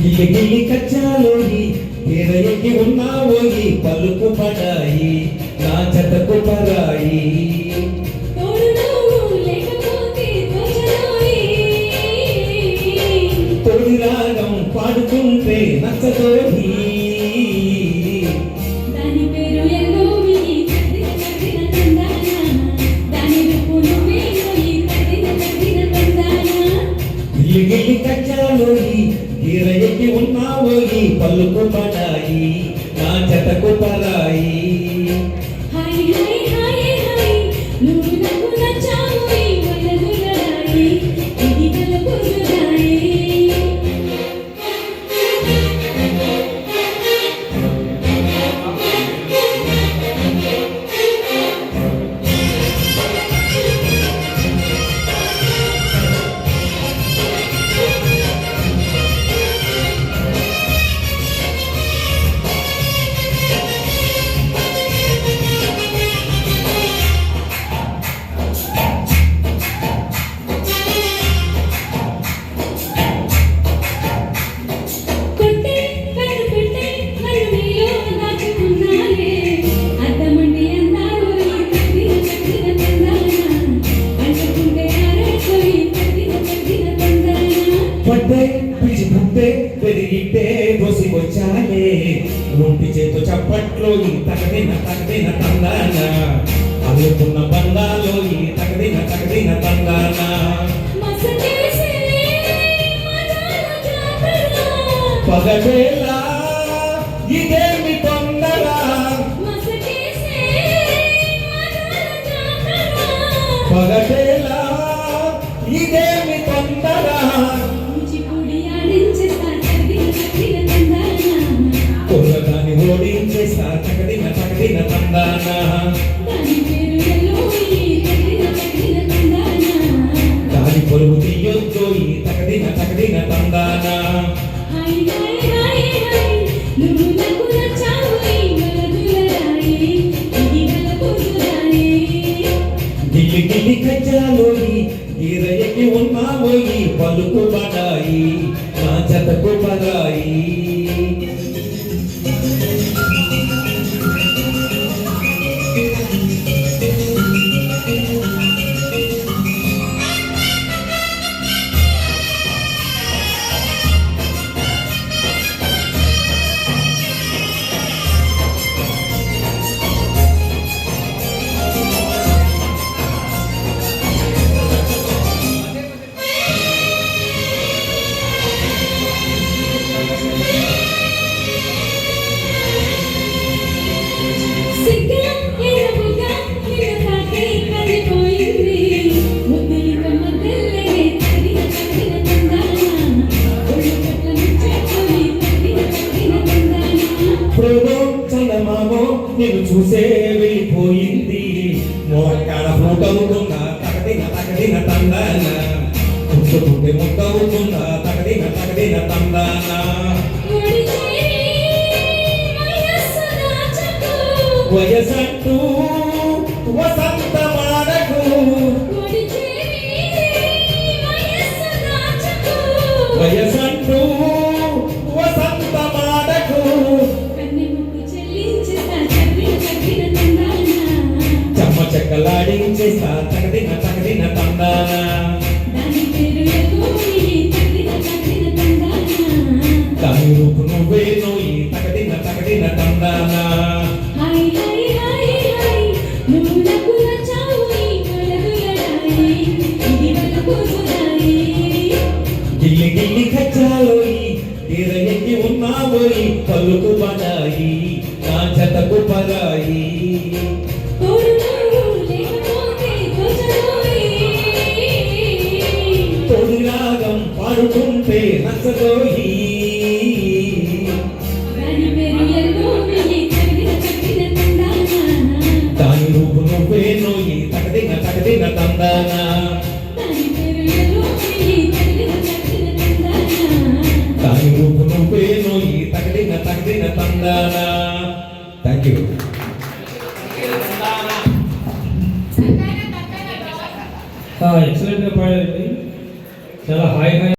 గిల్లి గిల్లి కచ్చాలోయి ఎరయకి ఉన్నావోయి పలుకు పడాయి నా జతకు పరాయి తొలి రాగం పాడుతుంటే నచ్చతోయి గిల్లి గిల్లి కచ్చాలోయి ఎరయకి ఉన్నావోయి పలుకు పడాయి నా జతకు పరాయి పట్టే పిచ్చి పుట్టే పెరిగితే దోసి వచ్చాలే ఒంటి చేతో చప్పట్లో ఈ తగదిన తందాన అందుకున్న బంధాలో ఈ తగదిన తందాన పగవేళ ఇదేమి తొందర పగవేళ ఇదేమి తొందర కొల్లదాన్ని ఓడించేసా తగదిన తందాన దాని పొరుగు తీయొద్దు ఈ తగదిన తందాన గిల్లి గిల్లి కచ్చాలోయి ఎరయకి ఉన్నావోయి పలుకు పడాయి నా జతకు పరాయి నేను చూసే వెళ్ళిపోయింది మోకాడ ఫ్రూటవుతుందా తగదిన తందాన పుట్టుకుంటే ముద్దవుతుందా తగదిన తందాన వయసంటూ వసంత మాడకు వయసంటూ వసంత మాడకు చెక్కలాడించేసా తగదిన తందాన దాని రూపు నువ్వే నోయి తగదిన తందాన గిల్లి గిల్లి కచ్చాలోయి ఎరయకి ఉన్నావోయి పలుకు పడాయి నా జతకు పరాయి తొలి రాగం పాడుతుంటే నచ్చతోయి దాని రూపు నువ్వే నోయి తగదిన తందాన దాని రూపు నువ్వే నోయి తగదిన తందాన. Thank you. ఎక్సలెంట్గా పాడారండి, చాలా హాయిగా